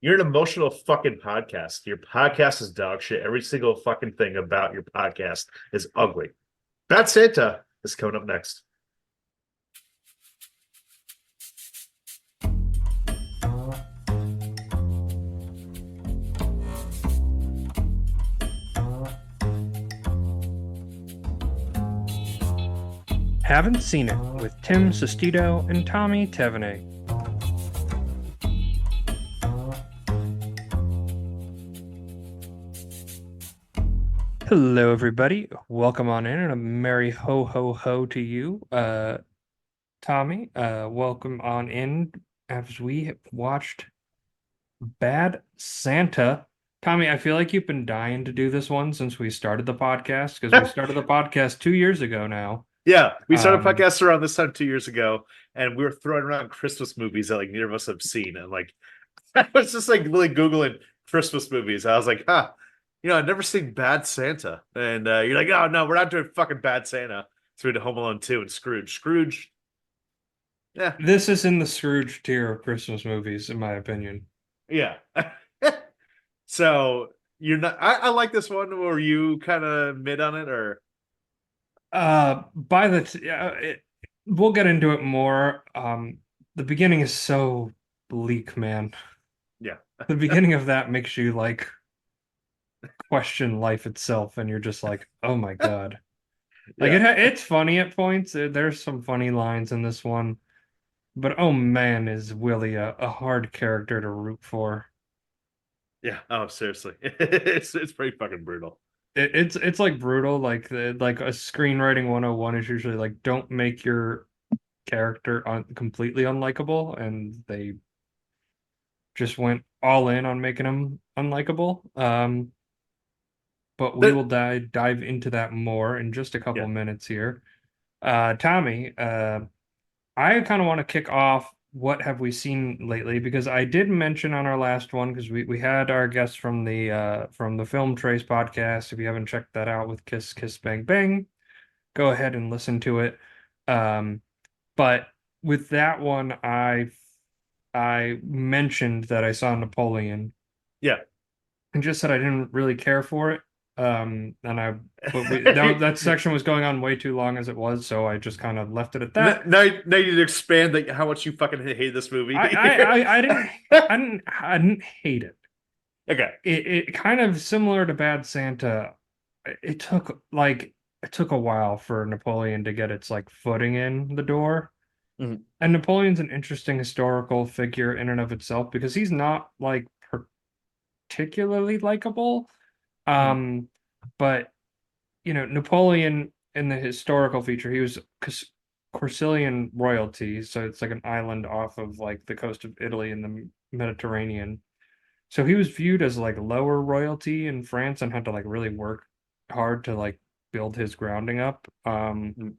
You're an emotional fucking podcast. Your podcast is dog shit. Every single fucking thing about your podcast is ugly. Bad Santa is coming up next. Haven't Seen It with Tim Sestito and Tommy Tevenet. Hello, everybody. Welcome on in and a merry ho ho ho to you. Tommy, welcome on in as we have watched Bad Santa. Tommy, I feel like you've been dying to do this one since we started the podcast because we started the podcast 2 years ago now. Yeah, we started a Um, podcast around this time 2 years ago, and we were throwing around Christmas movies that like neither of us have seen. And like I was just like really Googling Christmas movies. I was like, I've never seen Bad Santa. And you're like, oh no, we're not doing fucking Bad Santa. So we did Home Alone 2 and Scrooge. Scrooge, yeah, this is in the Scrooge tier of Christmas movies, in my opinion. yeah. So you're not I like this one. Were you kind of mid on it or By the we'll get into it more. The beginning is so bleak, man. yeah. The beginning of that makes you like question life itself, and you're just like, oh my God. Like Yeah. it's funny at points. There's some funny lines in this one, but oh man, is Willie a hard character to root for. Yeah. Oh, seriously. It's pretty fucking brutal. It's like brutal. Like a screenwriting 101 is usually like don't make your character completely unlikable, and they just went all in on making him unlikable. But we But, will dive into that more in just a couple yeah. minutes here. Tommy, I kind of want to kick off what have we seen lately because I did mention on our last one because we had our guest from the Film Trace podcast. If you haven't checked that out with Kiss Kiss Bang Bang, go ahead and listen to it. Um, but with that one, I mentioned that I saw Napoleon Yeah. and just said I didn't really care for it. And I, but we that section was going on way too long as it was, so I just kind of left it at Now, that. now now you need to expand like how much you fucking hate this I movie. I I, I didn't I didn't hate it. Okay. It kind of similar to Bad Santa. It took a while for Napoleon to get its like footing in the door. Mhm. And Napoleon's an interesting historical figure in and of itself because he's not like particularly likable. Mhm. Um, but Napoleon in the historical feature, he was Corsican royalty, so it's like an island off of like the coast of Italy in the Mediterranean. So he was viewed as like lower royalty in France and had to like really work hard to like build his grounding up. Mhm.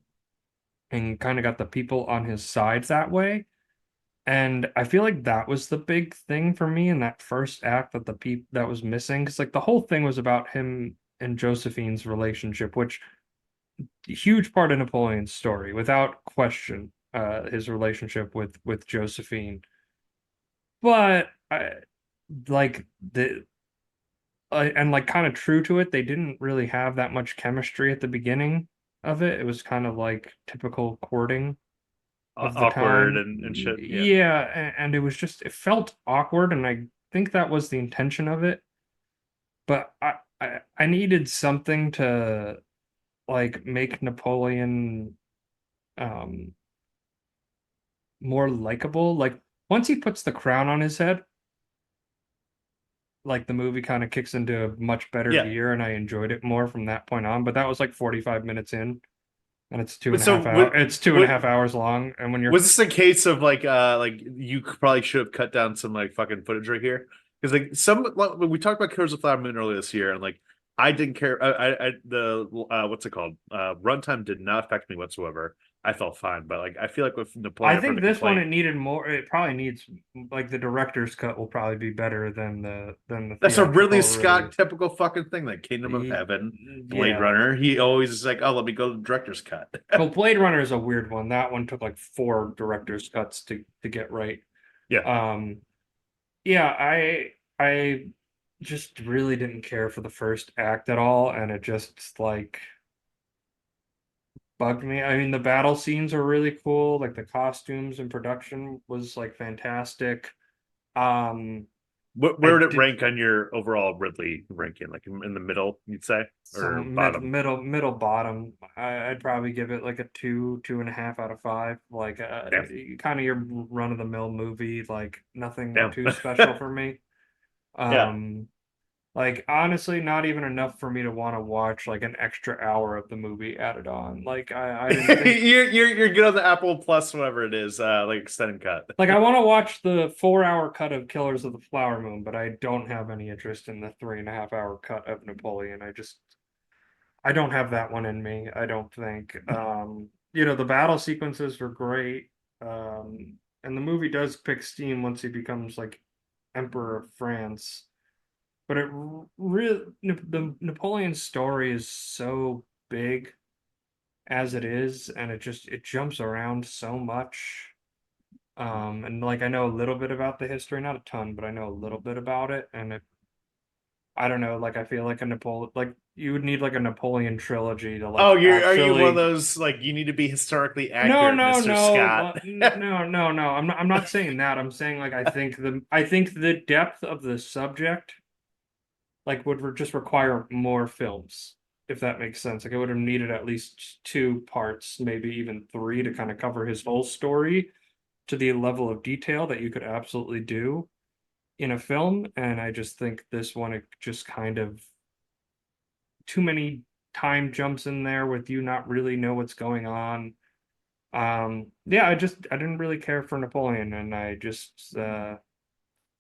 And kind of got the people on his side that way. And I feel like that was the big thing for me in that first act that the peop that was missing because like the whole thing was about him and Josephine's relationship, which huge part of Napoleon's story, without question, his relationship with Josephine. But like the and like kind of true to it, they didn't really have that much chemistry at the beginning of it. It was kind of like typical courting of the Awkward time. and shit. Yeah. Yeah, and it was just it felt awkward, and I think that was the intention of it. But I needed something to like make Napoleon um more likable. Like once he puts the crown on his head, like the movie kind of kicks into a much better Yeah. gear, and I enjoyed it more from that point on. But that was like 45 minutes in, and it's two But and a so half hour. what It's two and a what half hours long, and when you're was this a case of like you probably should have cut down some like fucking footage right here? Because like when we talked about Killers of the Flower Moon earlier this year, and like I didn't care. I the what's it called? Runtime did not affect me whatsoever. I felt fine, but like I feel like with I Napoleon, I've heard think the this one complaint. it needed more. It probably needs like the director's cut will probably be better than the That's a Ridley theatrical Scott release. typical fucking thing, like Kingdom of Y- Heaven, Blade Yeah. Runner. He always is like, oh, let me go to the director's cut. Well, Blade Runner is a weird one. That one took like four director's cuts to get right. Yeah. Um, yeah, I just really didn't care for the first act at all, and it just like bugged me. I mean, the battle scenes are really cool, like the costumes and production was like fantastic. Um, Where I would it did rank on your overall Ridley ranking? Like in the middle, you'd say, or some bottom? middle bottom. I'd probably give it like a 2.5 out of 5. Like Damn, kind of your run of the mill movie, like nothing damn. too special for me. Yeah. Um, Like honestly, not even enough for me to want to watch like an extra hour of the movie added on. Like I didn't think You're good on the Apple Plus, whatever it is, like extended cut. like I want to watch the 4 hour cut of Killers of the Flower Moon, but I don't have any interest in the 3.5 hour cut of Napoleon. I don't have that one in me, I don't think. The battle sequences were great. And the movie does pick steam once he becomes like Emperor of France. But it really the Napoleon story is so big as it is, and it jumps around so much. And like I know a little bit about the history, not a ton, but I know a little bit about it, and I don't know, like I feel like a Napoleon like you would need like a Napoleon trilogy to Oh, like are you one of actually. those like you need to be historically No, accurate, no, Mr. no, Scott? no. I'm not saying that. I'm saying like I think the depth of the subject like would just require more films, if that makes sense. Like it would have needed at least two parts, maybe even three, to kind of cover his whole story to the level of detail that you could absolutely do in a film. And I just think this one, it just kind of too many time jumps in there with you not really know what's going on. Yeah, I didn't really care for Napoleon, and I just a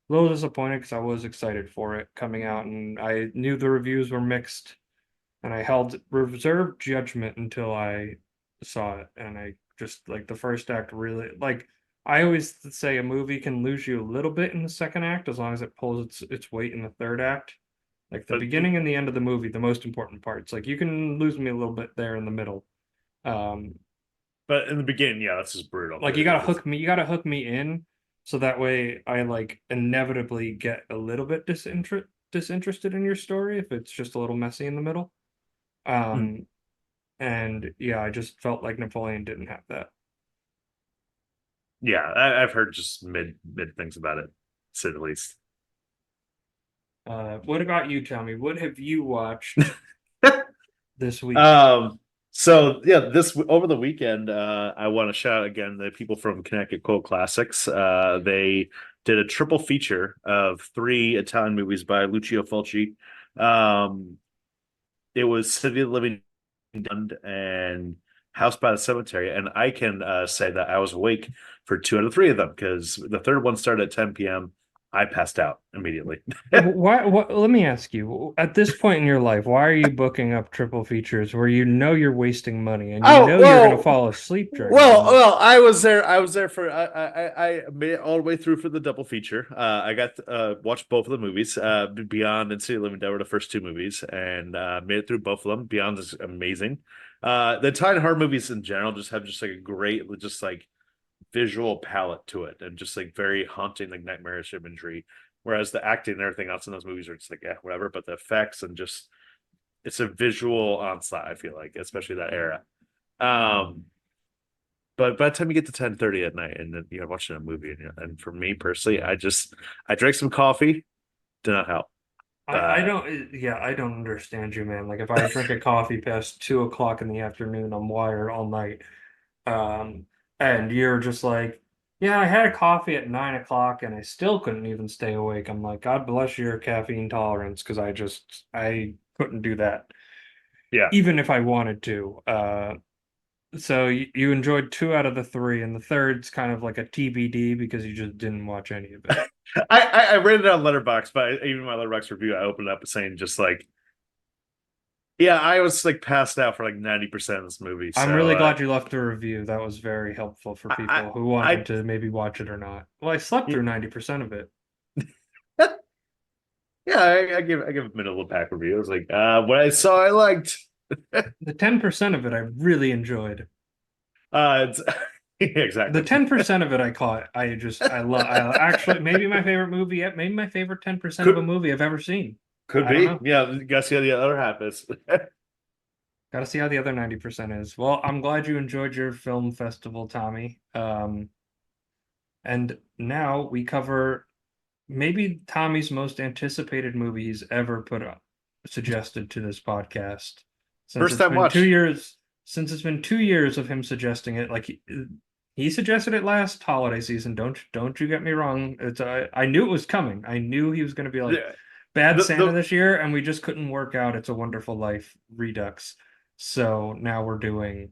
little disappointed because I was excited for it coming out, and I knew the reviews were mixed, and I held reserved judgment until I saw it. And I just like the first act really like I always say a movie can lose you a little bit in the second act as long as it pulls its weight in the third act. Like the But beginning and the end of the movie, the most important parts. Like you can lose me a little bit there in the middle. Um, but in the beginning, yeah, this is brutal. like you gotta hook me in so that way I like inevitably get a little bit disinterested in your story if it's just a little messy in the middle. Hmm. Um, And yeah, I just felt like Napoleon didn't have that. Yeah, I've heard just mid things about it, to say the least. What about you, Tommy? What have you watched this week? Um, so yeah, this over the weekend, I want to shout out again the people from Connecticut Cult Classics. They did a triple feature of three Italian movies by Lucio Fulci. Um, it was City of the Living Dead and House by the Cemetery, and I can say that I was awake for two out of three of them because the third one started at 10 p.m. I passed out immediately. Why, what, let me ask you, at this point in your life, why are you booking up triple features where you know you're wasting money and you Oh know you're going to well, fall asleep during them? I was there. I was there for. I made it all the way through for the double feature. I got watched both of the movies. Beyond and City of Living Dead were the first two movies, and made it through both of them. Beyond is amazing. The Italian horror movies in general just have just like a great, just like visual palette to it, and just like very haunting, like nightmarish imagery. Whereas the acting and everything else in those movies are just like whatever. But the effects and just it's a visual onslaught. I feel like, especially that era. Um, but by the time you get to 10:30 at night and then you're watching a movie and for me personally, I drank some coffee, did not help. I Uh don't, yeah, I don't understand you, man. Like if I drink a coffee past 2 o'clock in the afternoon, I'm wired all night. Um, and you're just like, yeah, I had a coffee at 9 o'clock and I still couldn't even stay awake. I'm like, God bless your caffeine tolerance, because I couldn't do that, yeah. even if I wanted to. So you enjoyed two out of the three, and the third's kind of like a TBD because you just didn't watch any of it. I read it on Letterbox, but even my Letterbox review, I opened up saying just like, yeah, I was like passed out for like 90% of this movie. I'm So really glad you left a review. That was very helpful for I people who wanted I to maybe watch it or not. Well, I slept through 90% of it. yeah, I give a middle of the pack review. I was like, what I saw I liked. The 10% of it I really enjoyed. Uh, Exactly. The 10% of it I caught. I love. I actually maybe my favorite movie yet. Maybe my favorite 10% of a Could movie I've ever seen. could I don't be. know. Yeah, you gotta see how the other half is. Got to see how the other 90% is. Well, I'm glad you enjoyed your film festival, Tommy. And now we cover maybe Tommy's most anticipated movie he's ever put up, suggested to this podcast. Since First it's time been two watch. years, since it's been 2 years of him suggesting it, like he suggested it last holiday season. Don't you get me wrong. It's I knew it was coming. I knew he was going to be like Yeah. Bad Santa The this year, and we just couldn't work out It's a Wonderful Life Redux. So now we're doing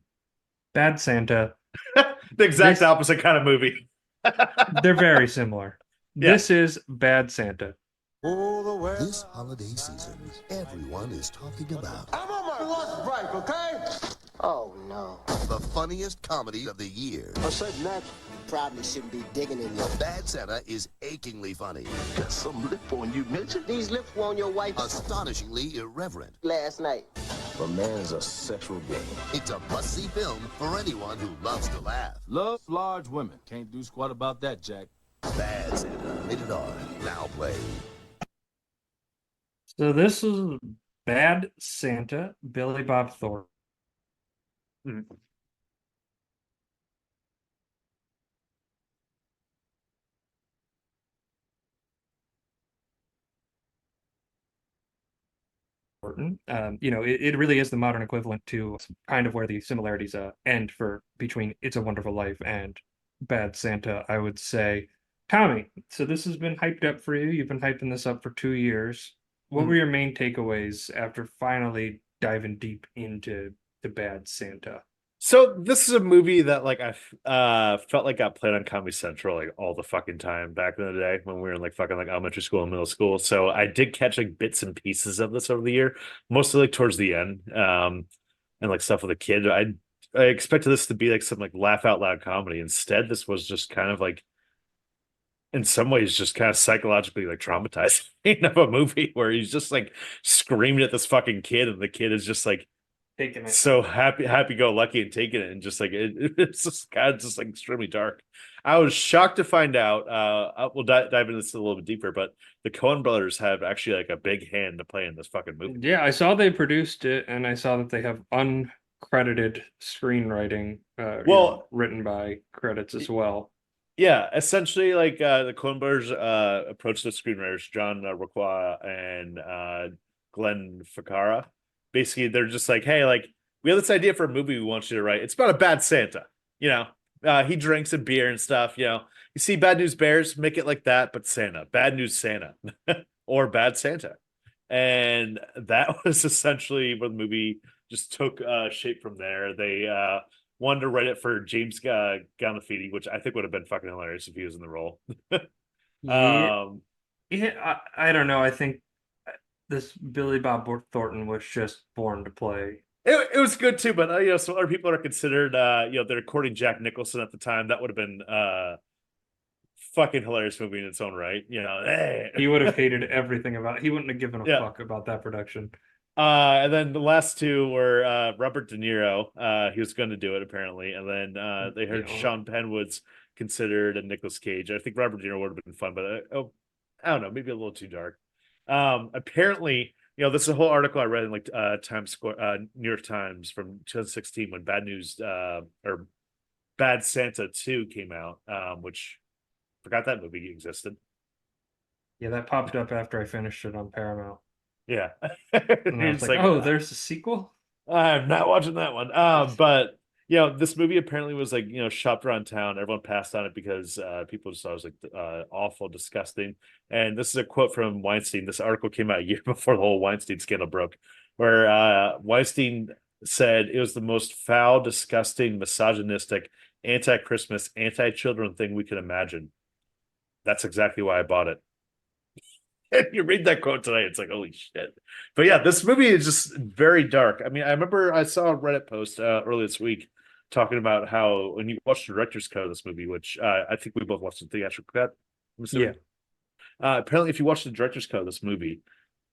Bad Santa. the exact This opposite kind of movie. they're very similar. Yeah. This is Bad Santa. This holiday season, everyone is talking about I'm on my lunch break, okay? Oh, no. the funniest comedy of the year. I said next. You probably shouldn't be digging in your... Bad Santa is achingly funny, Got some lip on you, midget. These lips were on your wife astonishingly irreverent. last night. A man's a sexual game. It's a must-see film for anyone who loves to laugh. Love large women. Can't do squat about that, Jack. Bad Santa, rated R, now play. So this is Bad Santa, Billy Bob Thornton. Mhm. It really is the modern equivalent to kind of where the similarities end for between It's a Wonderful Life and Bad Santa, I would say. Tommy, so this has been hyped up for you. You've been hyping this up for 2 years. What were Mhm. your main takeaways after finally diving deep into the Bad Santa? So this is a movie that like I felt like got played on Comedy Central like all the fucking time back in the day when we were in like fucking like elementary school and middle school. So I did catch like bits and pieces of this over the year, mostly like towards the end, and like stuff with a kid. I expected this to be like some like laugh out loud comedy. Instead, this was just kind of like in some ways just kind of psychologically like traumatizing of a movie where he's just like screaming at this fucking kid and the kid is just like Taking it. so happy go lucky and taking it and just like it's just kind of just like extremely dark. I was shocked to find out we'll dive into this a little bit deeper, but the Coen brothers have actually like a big hand to play in this fucking movie. Yeah, I saw they produced it, and I saw that they have uncredited screenwriting, Well, written by credits as well. yeah, essentially like the Coen brothers approached the screenwriters John Requa and Glenn Ficarra. Basically, they're just like, hey, like we have this idea for a movie we want you to write. It's about a bad Santa, you know. He drinks and beer and stuff, you know. You see Bad News Bears, make it like that, but Santa, Bad News Santa, or Bad Santa, and that was essentially where the movie just took shape from there. They wanted to write it for James Gandolfini, which I think would have been fucking hilarious if he was in the role. Yeah, Um, yeah, I don't know. I think this Billy Bob Thornton was just born to play. it was good too, but some other people are considered they're courting Jack Nicholson at the time. That would have been fucking hilarious movie in its own right. He would have hated everything about it. He wouldn't have given a Yeah. fuck about that production. And then the last two were Robert De Niro. He was going to do it apparently, and then they heard Yeah. Sean Penn was considered and Nicolas Cage. I think Robert De Niro would have been fun, but I don't know, maybe a little too dark. Apparently, this is a whole article I read in like Times Square, New York Times from 2016 when Bad News or Bad Santa 2 came out, which forgot that movie existed. Yeah, that popped up after I finished it on Paramount. Yeah, And I was It's like, oh, there's a sequel? I'm not watching that one. But this movie apparently was like shopped around town. Everyone passed on it because people just thought it was like awful, disgusting. And this is a quote from Weinstein. This article came out a year before the whole Weinstein scandal broke, where Weinstein said it was the most foul, disgusting, misogynistic, anti-Christmas, anti-children thing we could imagine. That's exactly why I bought it. You read that quote tonight, it's like, holy shit. But yeah, this movie is just very dark. I mean, I remember I saw a Reddit post earlier this week talking about how when you watch the director's cut of this movie, which I think we both watched the theatrical cut. I'm assuming. Yeah. Apparently, if you watch the director's cut of this movie,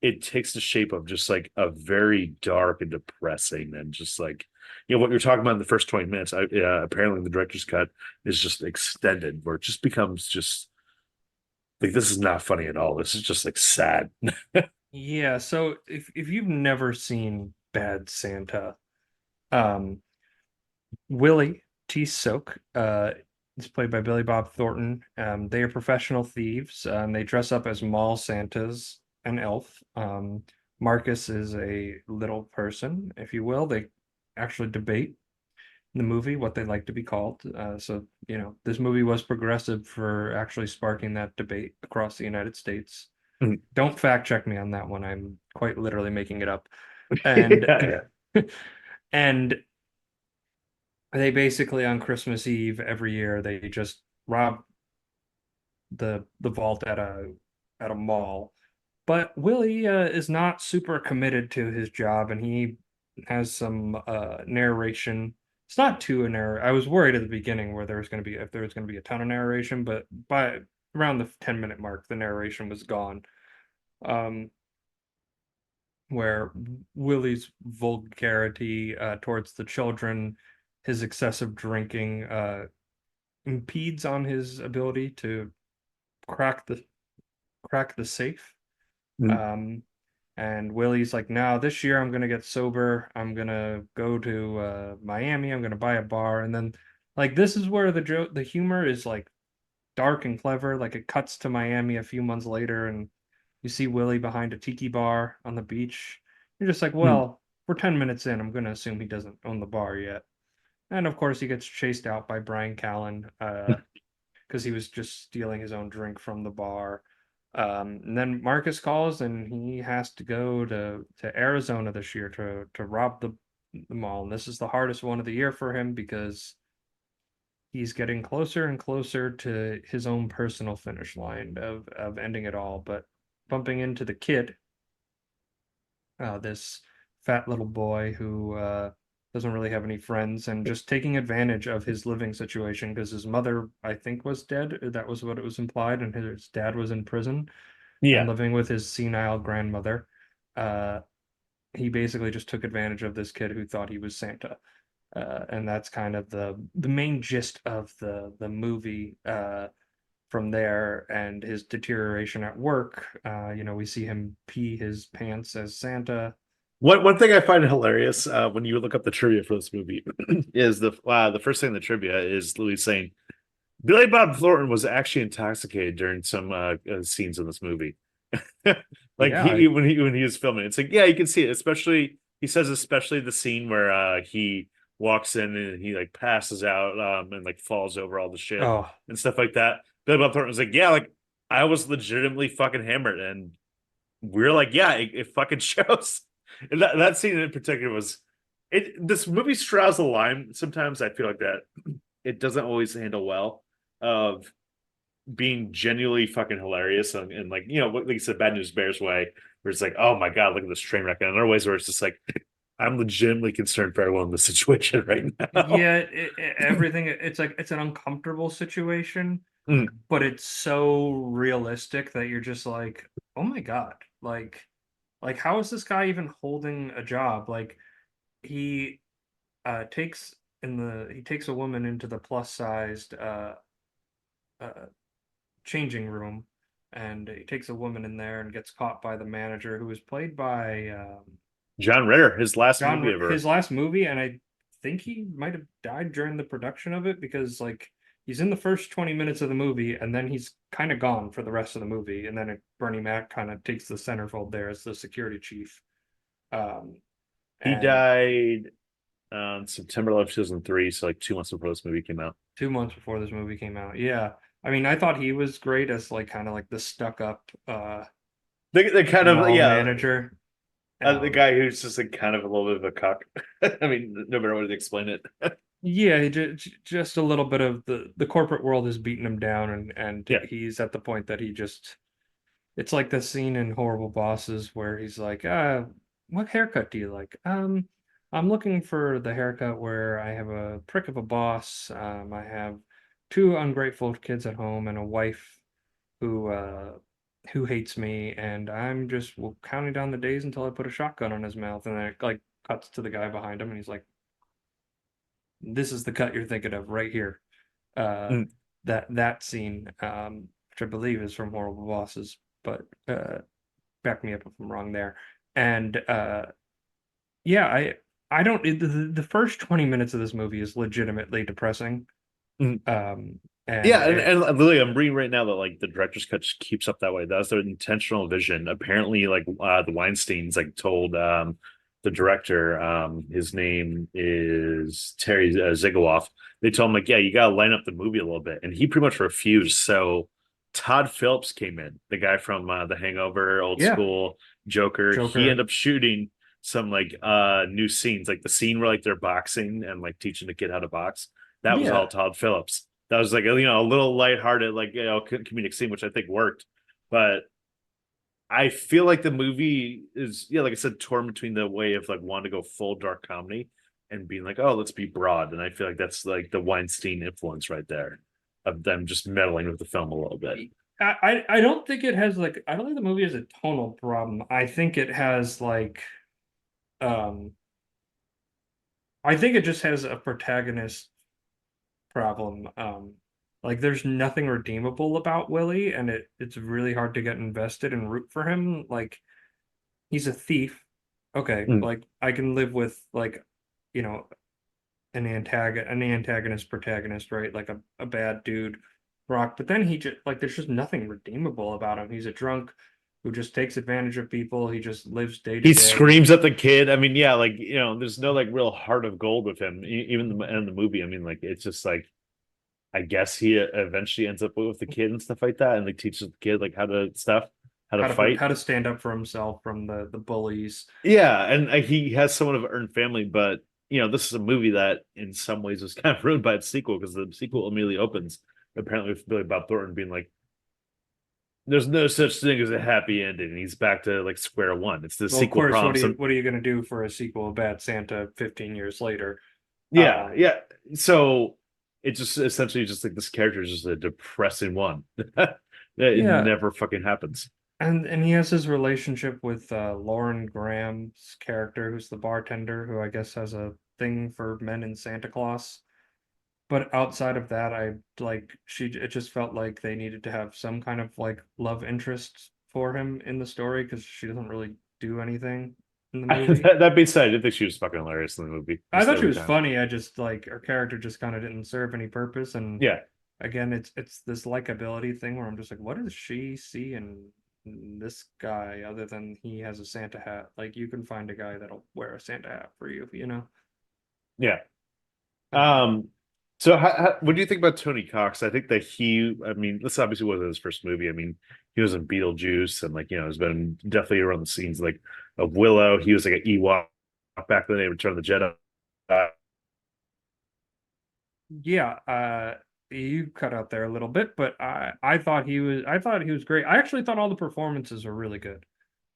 it takes the shape of just like a very dark and depressing and just like what you're talking about in the first 20 minutes. Apparently the director's cut is just extended, where it just becomes just like this is not funny at all. This is just like sad. Yeah, so if you've never seen Bad Santa, um, Willie T. Soak, is played by Billy Bob Thornton. They are professional thieves, and they dress up as mall Santas and elf. Marcus is a little person, if you will. They actually debate in the movie what they like to be called. So, this movie was progressive for actually sparking that debate across the United States. Mhm. Don't fact check me on that one. I'm quite literally making it up. And Yeah, and they basically on Christmas Eve every year they just rob the vault at a mall. But Willie is not super committed to his job, and he has some narration. It's not too a narr. I was worried at the beginning where there was going to be if there was going to be a ton of narration, but by around the 10-minute mark, the narration was gone. Um, where Willie's vulgarity towards the children, his excessive drinking, impedes on his ability to crack the safe. Mhm. And Willie's like, no, this year I'm gonna get sober. I'm gonna go to Miami. I'm gonna buy a bar, and then like this is where the humor is like dark and clever. Like it cuts to Miami a few months later, and you see Willie behind a tiki bar on the beach. You're just like, Mhm. well, we're 10 minutes in. I'm gonna assume he doesn't own the bar yet. And of course, he gets chased out by Brian Callen because he was just stealing his own drink from the bar. And then Marcus calls, and he has to go to Arizona this year to rob the mall. And this is the hardest one of the year for him because he's getting closer and closer to his own personal finish line of ending it all. But bumping into the kid, this fat little boy who doesn't really have any friends and just taking advantage of his living situation because his mother, I think, was dead. That was what it was implied, and his dad was in prison and Yeah. living with his senile grandmother. Uh, he basically just took advantage of this kid who thought he was Santa. And that's kind of the main gist of the movie from there and his deterioration at work. We see him pee his pants as Santa. One thing I find hilarious when you look up the trivia for this movie is the first thing in the trivia is Louis saying Billy Bob Thornton was actually intoxicated during some scenes in this movie. Like Yeah, when he was filming, it's like, yeah, you can see it. Especially he says, especially the scene where he walks in and he like passes out and like falls over all the shit oh, and stuff like that. Billy Bob Thornton was like, yeah, like I was legitimately fucking hammered, and we're like, yeah, it fucking shows. And that scene in particular was it. This movie straddles the line. Sometimes I feel like that it doesn't always handle well of being genuinely fucking hilarious and like like you said, Bad News Bears way, where it's like, oh my god, look at this train wreck, and other ways where it's just like I'm legitimately concerned for everyone in the situation right now. yeah, everything. It's like it's an uncomfortable situation, Mm. but it's so realistic that you're just like, oh my God, like how is this guy even holding a job? Like he he takes a woman into the plus sized uh changing room, and he takes a woman in there and gets caught by the manager who was played by John Ritter, his last movie ever. his last movie, and I think he might have died during the production of it because like he's in the first 20 minutes of the movie and then he's kind of gone for the rest of the movie, and then Bernie Mac kind of takes the centerfold there as the security chief. Um, He and died on September 11th, 2003, so like 2 months before this movie came out. 2 months before this movie came out. Yeah. I mean, I thought he was great as like kind of like the stuck up They kind of, mall yeah, manager. the guy who's just like kind of a little bit of a cuck. I mean, no better way to explain it. Yeah, just a little bit of the corporate world has beaten him down, and Yeah. he's at the point that he just it's like the scene in Horrible Bosses where he's like, what haircut do you like? I'm looking for the haircut where I have a prick of a boss. I have two ungrateful kids at home and a wife who uh who hates me, and I'm just counting down the days until I put a shotgun on his mouth, and then it like cuts to the guy behind him, and he's like, this is the cut you're thinking of right here. Mm. That scene, which I believe is from Horrible Bosses, but back me up if I'm wrong there. And yeah, I don't the first 20 minutes of this movie is legitimately depressing. Mm. And Yeah, and literally, I'm reading right now that like the director's cut just keeps up that way. That's their intentional vision. Apparently, like the Weinsteins like told the director, his name is Terry Ziegloff. They told him like, yeah, you got to line up the movie a little bit, and he pretty much refused. So Todd Phillips came in, the guy from The Hangover, Old yeah, School, Joker. He Joker. ended up shooting some like new scenes, like the scene where like they're boxing and like teaching the kid how to box. That was all Yeah. Todd Phillips. That was like a little lighthearted, like comedic scene, which I think worked. But I feel like the movie is, yeah, like I said, torn between the way of like wanting to go full dark comedy and being like, oh, let's be broad. And I feel like that's like the Weinstein influence right there of them just meddling with the film a little bit. I don't think it has like I don't think the movie has a tonal problem. I think it has like um I think it just has a protagonist problem. Like there's nothing redeemable about Willie, and it's really hard to get invested and root for him. Like he's a thief. Okay, Mm. like I can live with like, you know, an antagonist protagonist, right? Like a bad dude, Brock. But then he just like there's just nothing redeemable about him. He's a drunk who just takes advantage of people. He just lives day to He day. screams at the kid. I mean, yeah, like there's no like real heart of gold with him. Even in the movie, I mean, like it's just like I guess he eventually ends up with the kid and stuff like that, and like teaches the kid like how to fight. How to stand up for himself from the bullies. Yeah, and he has somewhat of an earned family, but this is a movie that in some ways was kind of ruined by its sequel because the sequel immediately opens apparently with Billy Bob Thornton being like, "There's no such thing as a happy ending." And he's back to like square one. It's the Well, of sequel course, problem. So what are you going to do for a sequel of Bad Santa 15 years later? yeah, yeah. So it just essentially just like this character is just a depressing one. It Yeah, never fucking happens. and he has his relationship with Lauren Graham's character, who's the bartender, who I guess has a thing for men in Santa Claus. But outside of that, I like it just felt like they needed to have some kind of like love interest for him in the story because she doesn't really do anything in the movie. That being said, I did think she was fucking hilarious in the movie, I just thought she every was time. funny. I just like her character just kind of didn't serve any purpose. And Yeah, again, it's this likability thing where I'm just like, what does she see in this guy other than he has a Santa hat? Like you can find a guy that'll wear a Santa hat for you, you know? yeah. Um, So what do you think about Tony Cox? I think that I mean, this obviously wasn't his first movie. I mean, he was in Beetlejuice and like, has been definitely around the scenes like of Willow. He was like an Ewok back then they Return of the Jedi. yeah, you cut out there a little bit, but I thought I thought he was great. I actually thought all the performances were really good.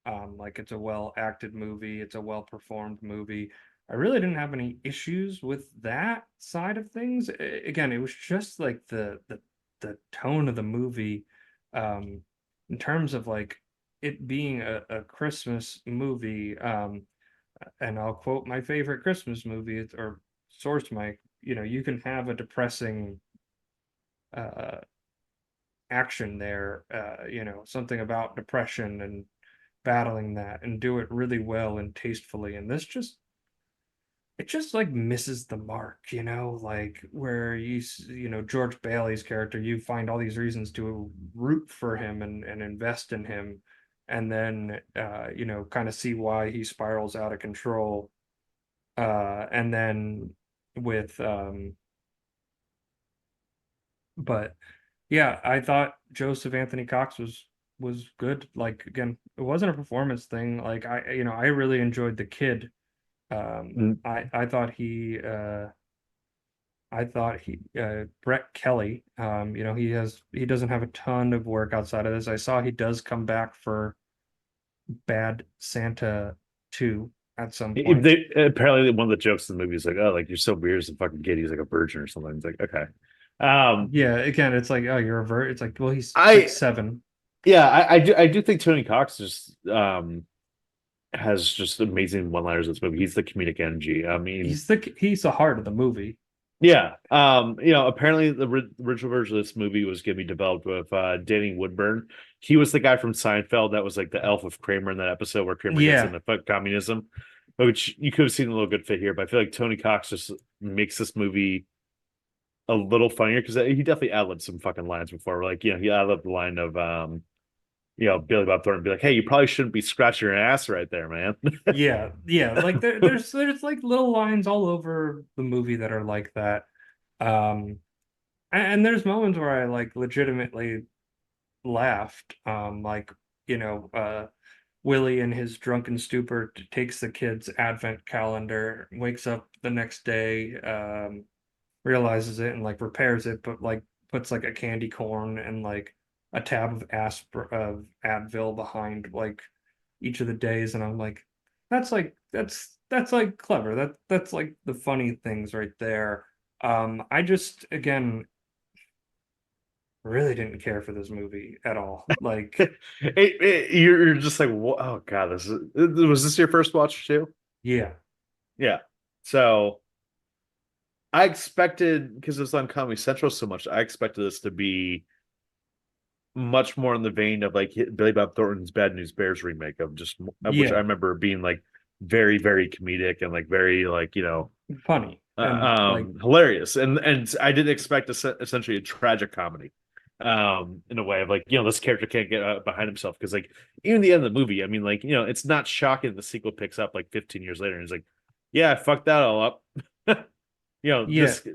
Like it's a well acted movie, it's a well performed movie. I really didn't have any issues with that side of things. Again, it was just like the tone of the movie, um, in terms of like it being a Christmas movie. And I'll quote my favorite Christmas movie or source Mike. You can have a depressing uh action there, something about depression and battling that and do it really well and tastefully. And this just it just like misses the mark, like where George Bailey's character, you find all these reasons to root for him and invest in him, and then kind of see why he spirals out of control. And then with but yeah, I thought Joseph Anthony Cox was good. Like again, it wasn't a performance thing. Like I really enjoyed the kid. Mm. I thought he Brett Kelly, he doesn't have a ton of work outside of this. I saw he does come back for Bad Santa 2 at some point. Apparently one of the jokes in the movie is like, oh, like you're so weird as a fucking kid. He's like a virgin or something. It's like, okay. Yeah, again, it's like, oh, you're a vert. It's like, well, he's like I 7. Yeah, I do think Tony Cox just has just amazing one-liners in this movie. He's the comedic energy. I mean, He's the heart of the movie. Yeah. Apparently the original version of this movie was going to be developed with Danny Woodburn. He was the guy from Seinfeld that was like the elf of Kramer in that episode where Kramer gets Yeah, into fuck communism, which you could have seen a little good fit here. But I feel like Tony Cox just makes this movie a little funnier because he definitely ad-libbed some fucking lines before. Like, he ad-libbed the line of Billy Bob Thornton be like, "Hey, you probably shouldn't be scratching your ass right there, man." yeah. Like there's like little lines all over the movie that are like that. Um, and there's moments where I like legitimately laughed. Like, you know, Willie in his drunken stupor takes the kid's advent calendar, wakes up the next day, realizes it and like repairs it, but like puts like a candy corn and like a tab of Advil behind like each of the days, and I'm like, that's like clever. That's like the funny things right there. I just again really didn't care for this movie at all. Like, You're just like, oh god, was this your first watch too? yeah, Yeah. So I expected, because it was on Comedy Central so much, I expected this to be much more in the vein of like Billy Bob Thornton's Bad News Bears remake of just which I yeah, remember being like very, very comedic and like very like, funny and like hilarious. And I didn't expect essentially a tragic comedy. In a way of like, this character can't get behind himself because like even the end of the movie, I mean, like, it's not shocking the sequel picks up like 15 years later and he's like, yeah, I fucked that all up. yeah. This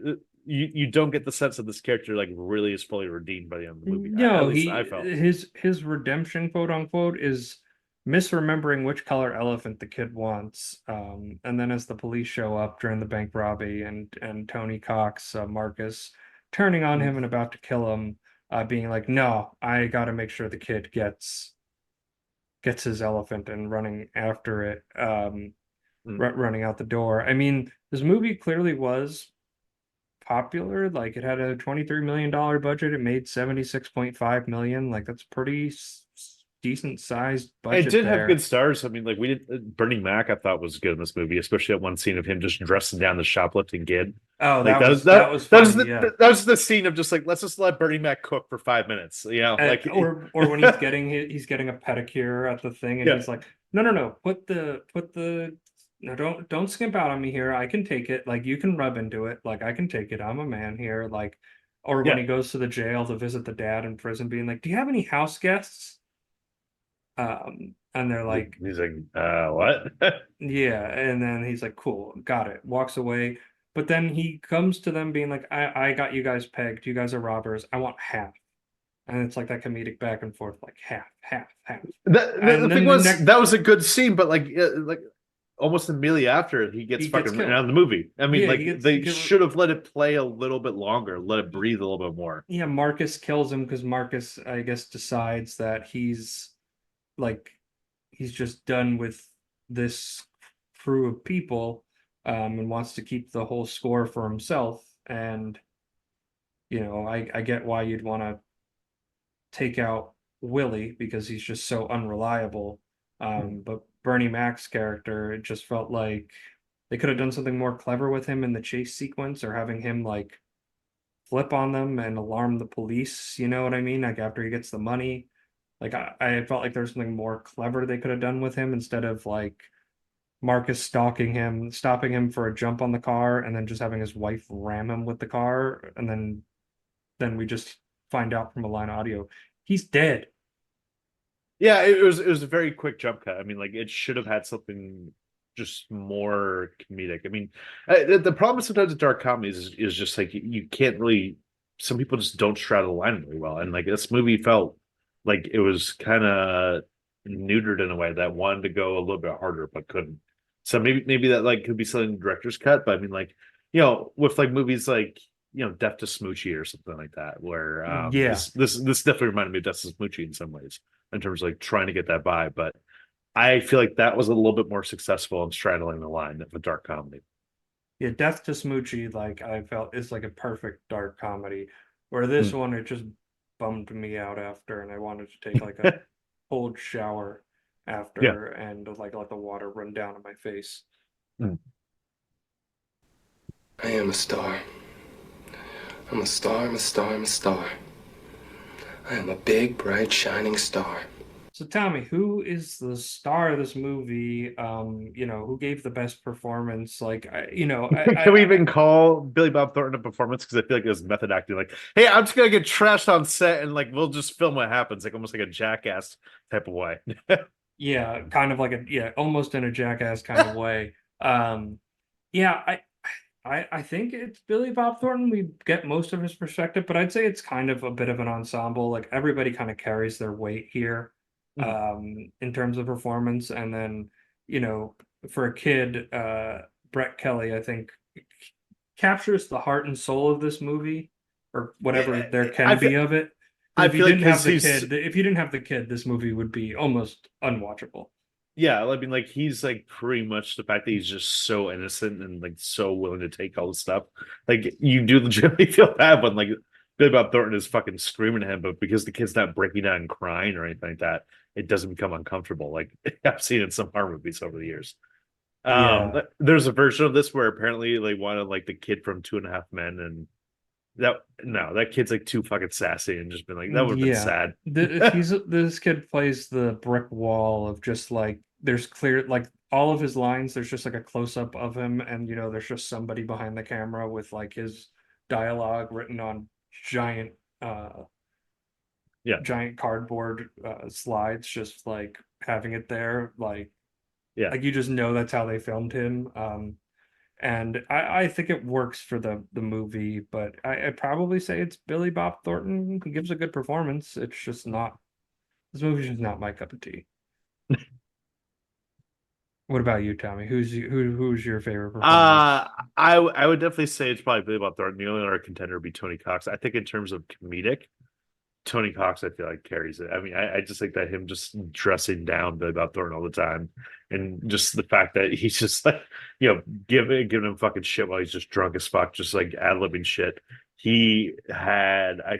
you don't get the sense that this character like really is fully redeemed by the end of the movie. At No, least he I felt. his redemption, quote unquote, is misremembering which color elephant the kid wants. And then as the police show up during the bank robbery and Tony Cox, Marcus, turning on him and about to kill him, being like, "No, I got to make sure the kid gets his elephant," and running after it, Mm. running out the door. I mean, this movie clearly was popular. Like it had a $23 million budget. It made 76.5 million. Like that's pretty decent sized It budget did have good there. stars. I mean, like we did. Bernie Mac, I thought was good in this movie, especially at one scene of him just dressing down the shoplifting kid. Oh, Like that was that was that was funny, yeah. that was the scene of just like let's just let Bernie Mac cook for 5 minutes. Like Or when he's getting a pedicure at the thing and yeah, he's like, no, put the no, don't skimp out on me here. I can take it. Like you can rub into it. Like I can take it. I'm a man here. Like, or when yeah. he goes to the jail to visit the dad in prison, being like, "Do you have any house guests?" And they're like, He's like, what? yeah, and then he's like, cool, got it, walks away. But then he comes to them being like, I got you guys pegged. You guys are robbers. I want half. And it's like that comedic back and forth, like half, half, half. The And thing then the was next that was a good scene, but like almost immediately after he gets he gets fucking written killed. out of the movie. I mean, Yeah, like they he gets should have let it play a little bit longer, let it breathe a little bit more. yeah, Marcus kills him because Marcus, I guess, decides that like he's just done with this crew of people, and wants to keep the whole score for himself. And I get why you'd want to take out Willie because he's just so unreliable. But Bernie Mac's character, it just felt like they could have done something more clever with him in the chase sequence, or having him like flip on them and alarm the police. You know what I mean? Like after he gets the money. Like I felt like there's something more clever they could have done with him instead of like Marcus stalking him, stopping him for a jump on the car, and then just having his wife ram him with the car, and then we just find out from a line of audio he's dead. Yeah, it was a very quick jump cut. I mean, like it should have had something just more comedic. I mean, the problem sometimes with dark comedies is just like you can't really. Some people just don't straddle the line really well, and like this movie felt like it was kind of neutered in a way that wanted to go a little bit harder but couldn't. So maybe that like could be something in the director's cut, but I mean, like with like movies like Death to Smoochie or something like that, where Yeah. this definitely reminded me of Death to Smoochie in some ways in terms of like trying to get that by. But I feel like that was a little bit more successful in straddling the line of a dark comedy. Yeah, Death to Smoochie, like I felt is like a perfect dark comedy. Where this Mm. one, it just bummed me out after, and I wanted to take like a cold shower Yeah. after and like let the water run down on my face. Mm. I am a star. I'm a star, I'm a star, I'm a star. I am a big, bright, shining star. So Tommy, who is the star of this movie? Who gave the best performance? Like, Can we even call Billy Bob Thornton a performance? Because I feel like it was method acting. Like, hey, I'm just gonna get trashed on set, and like we'll just film what happens, like almost like a jackass type of way. yeah, kind of like almost in a jackass kind of way. Yeah, I think it's Billy Bob Thornton. We get most of his perspective, but I'd say it's kind of a bit of an ensemble. Like everybody kind of carries their weight here, Mhm. in terms of performance. And then, you know, for a kid, Brett Kelly, I think, captures the heart and soul of this movie, or whatever there I can feel be of it. I Because feel like because he's if you didn't have the kid, this movie would be almost unwatchable. yeah, I mean, like he's like pretty much the fact that he's just so innocent and like so willing to take all this stuff. Like you do legitimately feel bad when like Billy Bob Thornton is fucking screaming at him, but because the kid's not breaking down and crying or anything like that, it doesn't become uncomfortable. Like I've seen in some horror movies over the years. Yeah, There's a version of this where apparently they wanted like the kid from Two and a Half Men, and that no, that kid's like too fucking sassy and just been like that would have been yeah. sad. This kid plays the brick wall of just like there's clear like all of his lines. There's just like a close up of him, and there's just somebody behind the camera with like his dialogue written on giant uh Yeah, giant cardboard slides, just like having it there, yeah. like you just know that's how they filmed him. And I think it works for the movie, but I'd probably say it's Billy Bob Thornton. He gives a good performance. It's just not this movie's just not my cup of tea. What about you, Tommy? Who's your favorite Uh, performance? I would definitely say it's probably Billy Bob Thornton. The only other contender would be Tony Cox. I think in terms of comedic, Tony Cox I feel like carries it. I mean, I just think that him just dressing down Billy Bob Thornton all the time, and just the fact that he's just like giving him fucking shit while he's just drunk as fuck, just like ad-libbing shit. He had, I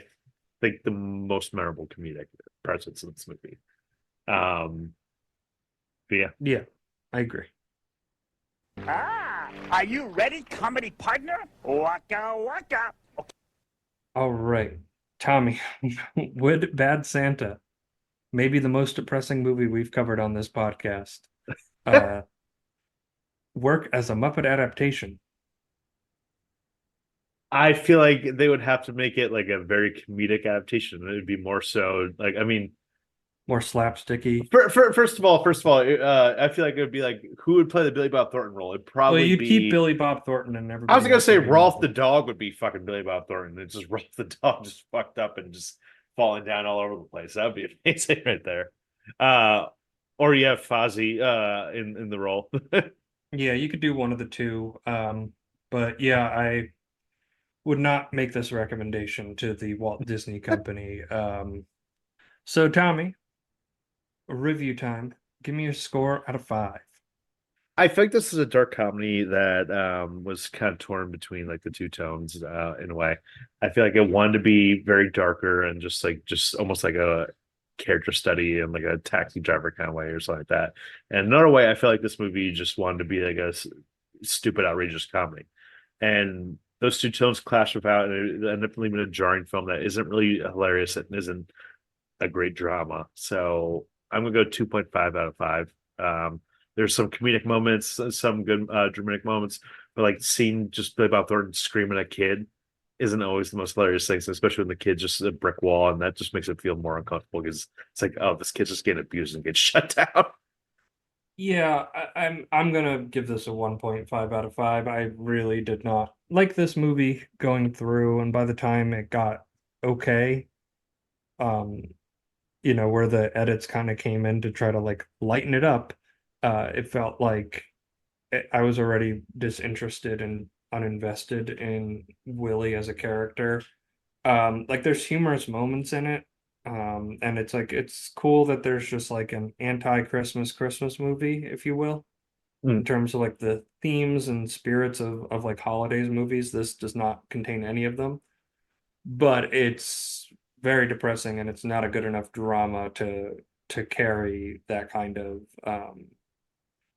think, the most memorable comedic presence in this movie. Um, but yeah. Yeah, I agree. Ah, are you ready, comedy partner? Waka waka. All right, Tommy, would Bad Santa, maybe the most depressing movie we've covered on this podcast, uh, work as a Muppet adaptation? I feel like they would have to make it like a very comedic adaptation. It would be more so like, I mean, More slapsticky. first of all, I feel like it would be like who would play the Billy Bob Thornton role? It'd Well, probably you'd keep be. Billy Bob Thornton and I was everybody gonna else say would be Rolf the Muppets. dog would be fucking Billy Bob Thornton. It's just Rolf the dog just fucked up and just falling down all over the place. That would be amazing right there. Uh, or you have Fozzie in the role. Yeah, you could do one of the two. But yeah, I would not make this recommendation to the Walt Disney Company. So Tommy, review time. Give me your score out of 5. I think this is a dark comedy that was kind of torn between like the two tones in a way. I feel like it wanted to be very darker and just almost like a character study and like a taxi driver kind of way or something like that. And another way, I feel like this movie just wanted to be like a stupid, outrageous comedy. And those two tones clash without, and it ended up leaving a jarring film that isn't really hilarious and isn't a great drama. So I'm gonna go 2.5 out of 5. There's some comedic moments, some good dramatic moments, but like seeing just Billy Bob Thornton screaming at a kid isn't always the most hilarious things, especially when the kid's just a brick wall, and that just makes it feel more uncomfortable because it's like, oh, this kid's just getting abused and gets shut down. Yeah, I'm gonna give this a 1.5 out of 5. I really did not like this movie going through, and by the time it got okay, um, where the edits kind of came in to try to like lighten it up, it felt like I was already disinterested and uninvested in Willie as a character. Like there's humorous moments in it. And it's like it's cool that there's just like an anti-Christmas Christmas movie, if you will, in Mm. terms of like the themes and spirits of like holidays movies. This does not contain any of them, but it's very depressing and it's not a good enough drama to carry that kind of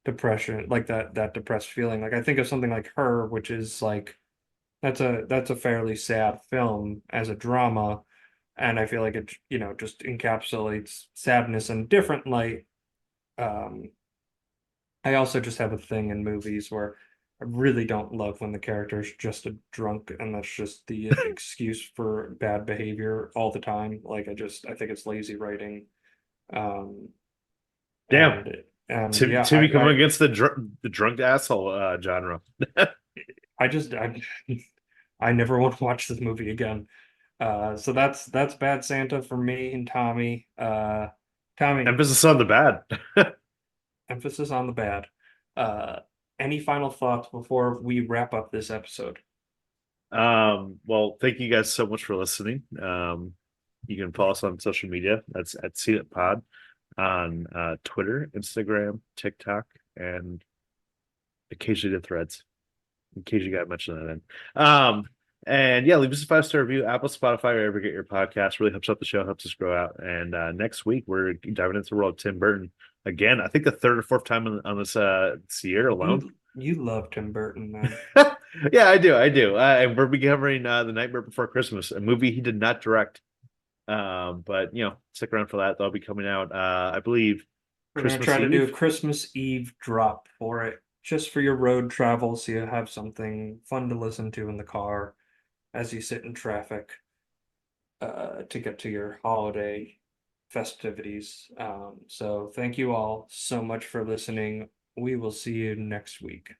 depression, like that depressed feeling. Like I think of something like Her, which is like that's a fairly sad film as a drama, and I feel like it, just encapsulates sadness in a different light. Um, I also just have a thing in movies where I really don't love when the character is just a drunk and that's just the excuse for bad behavior all the time. Like I think it's lazy writing. Um, Damn. and yeah, Timmy coming against the drunk asshole genre. I just I never want to watch this movie again. So that's Bad Santa for me and Tommy. Tommy, Emphasis on the bad. emphasis on the bad. Uh, any final thoughts before we wrap up this episode? Well, thank you guys so much for listening. You can follow us on social media. That's at See It Pod on Twitter, Instagram, TikTok, and occasionally the threads. In case you got mentioned that in. And yeah, leave us a 5-star review, Apple, Spotify, wherever you get your podcast. Really helps out the show, helps us grow out. And next week we're diving into the world of Tim Burton again. I think the third or fourth time on this year alone. You love Tim Burton, man. Yeah, I do. And we're covering The Nightmare Before Christmas, a movie he did not direct. But stick around for that. That'll be coming out, I believe, We're gonna try to do a Christmas Eve drop for it, just for your road travel, so you have something fun to listen to in the car as you sit in traffic to get to your holiday festivities. So thank you all so much for listening. We will see you next week.